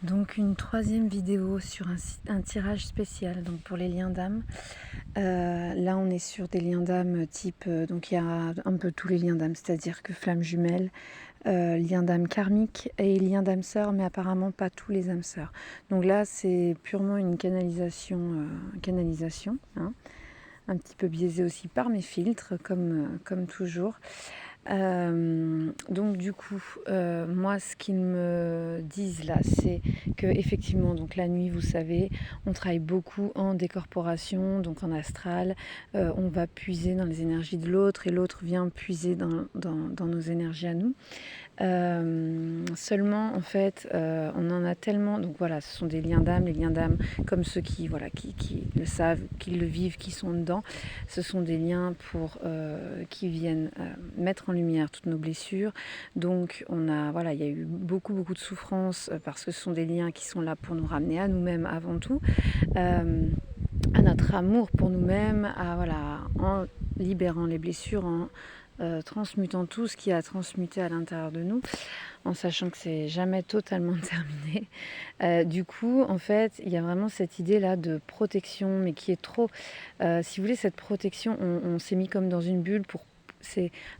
Donc une troisième vidéo sur un tirage spécial donc pour les liens d'âme. Là on est sur des liens d'âme type, donc il y a un peu tous les liens d'âme, c'est-à-dire que flamme jumelle, lien d'âme karmique et lien d'âme sœur, mais apparemment pas tous les âmes sœurs. Donc là c'est purement une canalisation, hein, un petit peu biaisée aussi par mes filtres comme toujours. Donc du coup, moi ce qu'ils me disent là, c'est que effectivement, donc la nuit, vous savez, on travaille beaucoup en décorporation, donc en astral. On va puiser dans les énergies de l'autre et l'autre vient puiser dans nos énergies à nous. Seulement en fait on en a tellement, donc voilà, ce sont des liens d'âme, les liens d'âme comme ceux qui le savent, qui le vivent, qui sont dedans, ce sont des liens qui viennent mettre en lumière toutes nos blessures. Donc on a, voilà, il y a eu beaucoup de souffrance parce que ce sont des liens qui sont là pour nous ramener à nous-mêmes avant tout, à notre amour pour nous-mêmes, en libérant les blessures, en transmutant tout ce qui a transmuté à l'intérieur de nous, en sachant que c'est jamais totalement terminé. Du coup, en fait, il y a vraiment cette idée-là de protection, mais qui est trop... si vous voulez, cette protection, on s'est mis comme dans une bulle pour...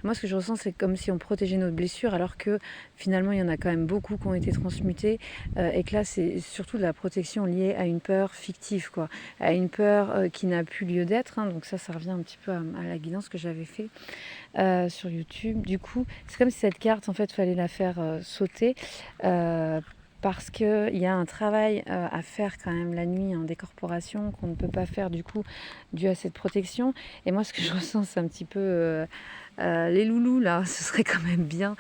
Moi, ce que je ressens, c'est comme si on protégeait notre blessure, alors que finalement, il y en a quand même beaucoup qui ont été transmutés, et que là, c'est surtout de la protection liée à une peur fictive, quoi, à une peur qui n'a plus lieu d'être. Hein. Donc ça revient un petit peu à la guidance que j'avais fait sur YouTube. Du coup, c'est comme si cette carte, en fait, fallait la faire sauter. Parce qu'il y a un travail à faire quand même la nuit en décorporation qu'on ne peut pas faire du coup dû à cette protection. Et moi ce que je ressens c'est un petit peu les loulous là, ce serait quand même bien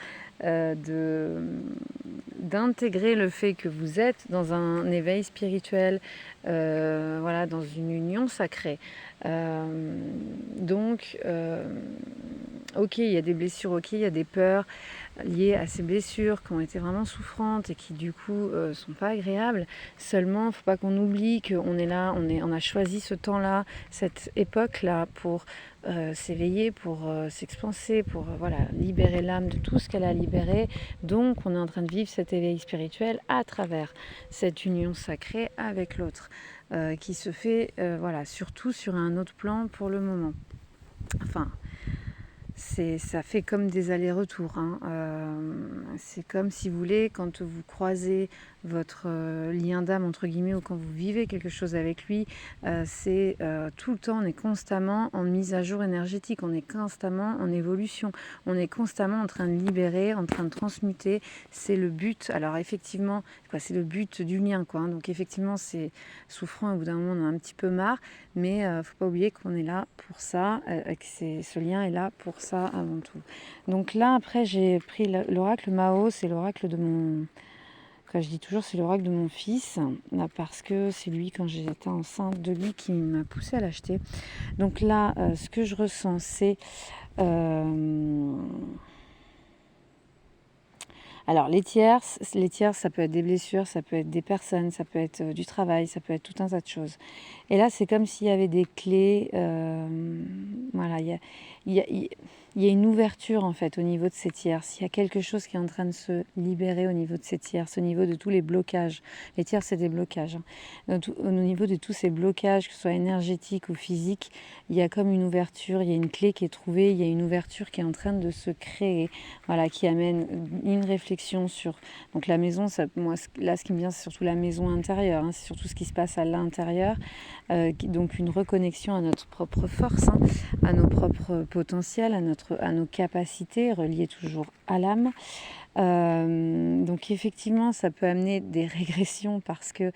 d'intégrer le fait que vous êtes dans un éveil spirituel, voilà, dans une union sacrée. Ok, il y a des blessures, ok, il y a des peurs liées à ces blessures qui ont été vraiment souffrantes et qui du coup sont pas agréables. Seulement, il ne faut pas qu'on oublie qu'on est là, on a choisi ce temps-là, cette époque-là pour s'éveiller, pour s'expanser, pour voilà, libérer l'âme de tout ce qu'elle a libéré. Donc, on est en train de vivre cet éveil spirituel à travers cette union sacrée avec l'autre, qui se fait voilà, surtout sur un autre plan pour le moment. Enfin, ça fait comme des allers-retours. Hein. C'est comme si vous voulez, quand vous croisez votre lien d'âme, entre guillemets, ou quand vous vivez quelque chose avec lui, c'est tout le temps, on est constamment en mise à jour énergétique, on est constamment en évolution, on est constamment en train de libérer, en train de transmuter. C'est le but. Alors effectivement, c'est le but du lien, quoi. Hein. Donc effectivement, c'est souffrant, au bout d'un moment, on en a un petit peu marre, mais faut pas oublier qu'on est là pour ça, que ce lien est là pour ça avant tout. Donc là, après, j'ai pris l'oracle Mao, c'est l'oracle de mon... Enfin, je dis toujours c'est l'oracle de mon fils, là, parce que c'est lui, quand j'étais enceinte de lui, qui m'a poussée à l'acheter. Donc là, ce que je ressens, c'est... Alors les tiers, ça peut être des blessures, ça peut être des personnes, ça peut être du travail, ça peut être tout un tas de choses. Et là, c'est comme s'il y avait des clés. Voilà, il y a une ouverture en fait au niveau de ces tiers. S'il y a quelque chose qui est en train de se libérer au niveau de ces tiers, au niveau de tous les blocages. Les tiers, c'est des blocages. Hein. Au niveau de tous ces blocages, que ce soit énergétiques ou physiques, il y a comme une ouverture, il y a une clé qui est trouvée, il y a une ouverture qui est en train de se créer, voilà, qui amène une réflexion sur... Donc la maison, moi, là, ce qui me vient, c'est surtout la maison intérieure, hein, c'est surtout ce qui se passe à l'intérieur. Donc une reconnexion à notre propre force, hein, à nos propres potentiels, à nos capacités, reliées toujours à l'âme. Donc effectivement, ça peut amener des régressions parce que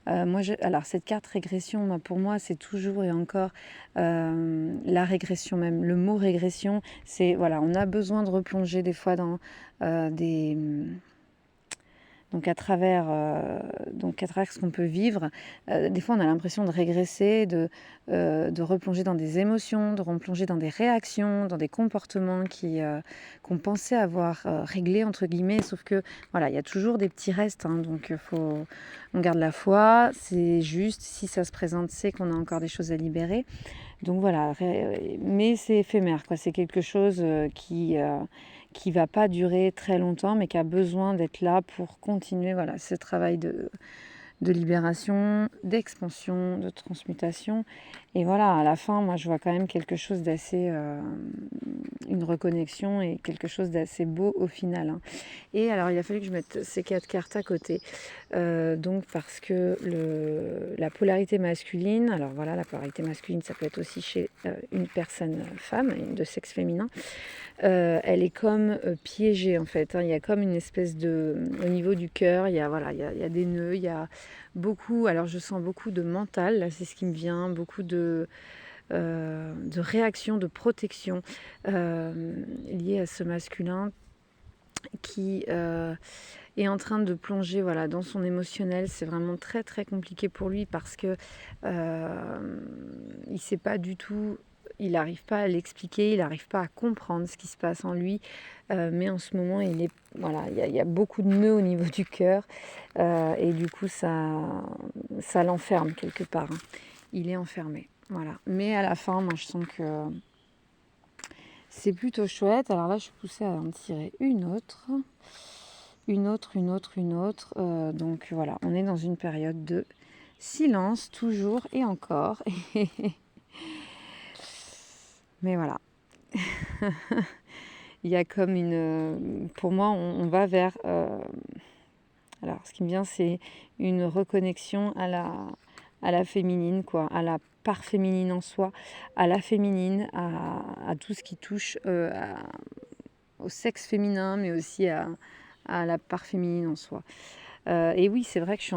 alors cette carte régression, pour moi, c'est toujours et encore la régression même. Le mot régression, c'est voilà, on a besoin de replonger des fois dans des... Donc à travers ce qu'on peut vivre, des fois on a l'impression de régresser, de replonger dans des émotions, de replonger dans des réactions, dans des comportements qu'on pensait avoir réglés entre guillemets, sauf que voilà, il y a toujours des petits restes, hein, donc on garde la foi, c'est juste, si ça se présente, c'est qu'on a encore des choses à libérer. Donc voilà, mais c'est éphémère, quoi. C'est quelque chose qui va pas durer très longtemps, mais qui a besoin d'être là pour continuer voilà, ce travail de libération, d'expansion, de transmutation. Et voilà, à la fin, moi, je vois quand même quelque chose d'assez... une reconnexion et quelque chose d'assez beau au final. Hein. Et alors, il a fallu que je mette ces 4 cartes à côté. Donc, parce que la polarité masculine, alors voilà, la polarité masculine, ça peut être aussi chez une personne femme, de sexe féminin. Elle est comme piégée en fait. Hein. Il y a comme une espèce de... Au niveau du cœur, il y a, voilà, il y a des nœuds, il y a beaucoup... Alors je sens beaucoup de mental, là c'est ce qui me vient, beaucoup de réactions, de protection liées à ce masculin qui est en train de plonger voilà, dans son émotionnel. C'est vraiment très très compliqué pour lui parce que il sait pas du tout... Il n'arrive pas à l'expliquer, il n'arrive pas à comprendre ce qui se passe en lui. Mais en ce moment, voilà, il y a beaucoup de nœuds au niveau du cœur. Et du coup, ça l'enferme quelque part. Hein. Il est enfermé. Voilà. Mais à la fin, moi, je sens que c'est plutôt chouette. Alors là, je suis poussée à en tirer une autre. Donc voilà, on est dans une période de silence, toujours et encore. Mais voilà. Il y a comme une... Pour moi, on va vers... Alors, ce qui me vient, c'est une reconnexion à la féminine, quoi, à la part féminine en soi, à la féminine, à tout ce qui touche au sexe féminin, mais aussi à la part féminine en soi. Et oui, c'est vrai que je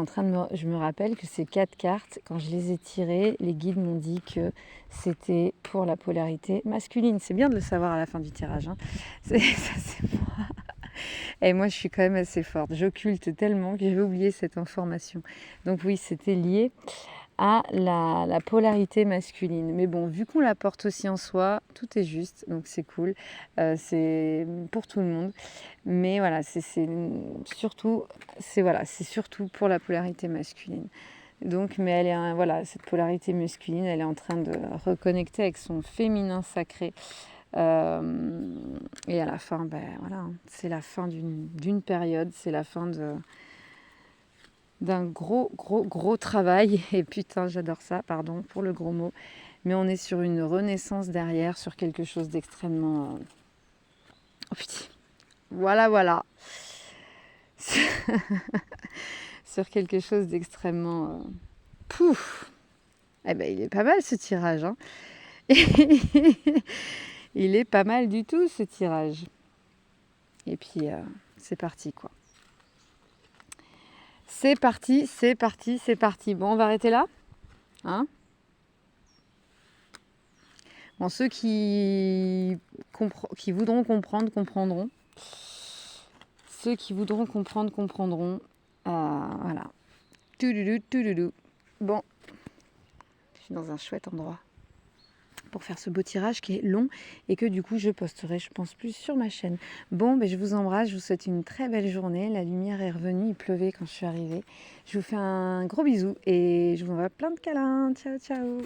me rappelle que ces 4 cartes, quand je les ai tirées, les guides m'ont dit que c'était pour la polarité masculine. C'est bien de le savoir à la fin du tirage. Hein. Ça, c'est moi. Et moi, je suis quand même assez forte. J'occulte tellement que j'ai oublié cette information. Donc oui, c'était lié à la polarité masculine. Mais bon, vu qu'on la porte aussi en soi, tout est juste, donc c'est cool. C'est pour tout le monde. Mais voilà, c'est surtout pour la polarité masculine. Donc, mais elle est, voilà, cette polarité masculine, elle est en train de reconnecter avec son féminin sacré. Et à la fin, ben voilà, c'est la fin d'une période, c'est la fin d'un gros travail. Et putain, j'adore ça, pardon pour le gros mot. Mais on est sur une renaissance derrière, sur quelque chose d'extrêmement... Oh putain, voilà. Sur quelque chose d'extrêmement... Pouf. Eh ben, il est pas mal ce tirage. Hein. Il est pas mal du tout ce tirage. Et puis, c'est parti quoi. C'est parti. Bon, on va arrêter là. Hein? Bon, ceux qui voudront comprendre, comprendront. Ceux qui voudront comprendre, comprendront. Voilà. Toudoudou. Bon, je suis dans un chouette endroit pour faire ce beau tirage qui est long et que du coup je posterai, je pense, plus sur ma chaîne. Bon, je vous embrasse, je vous souhaite une très belle journée. La lumière est revenue, il pleuvait quand je suis arrivée. Je vous fais un gros bisou et je vous envoie plein de câlins. Ciao.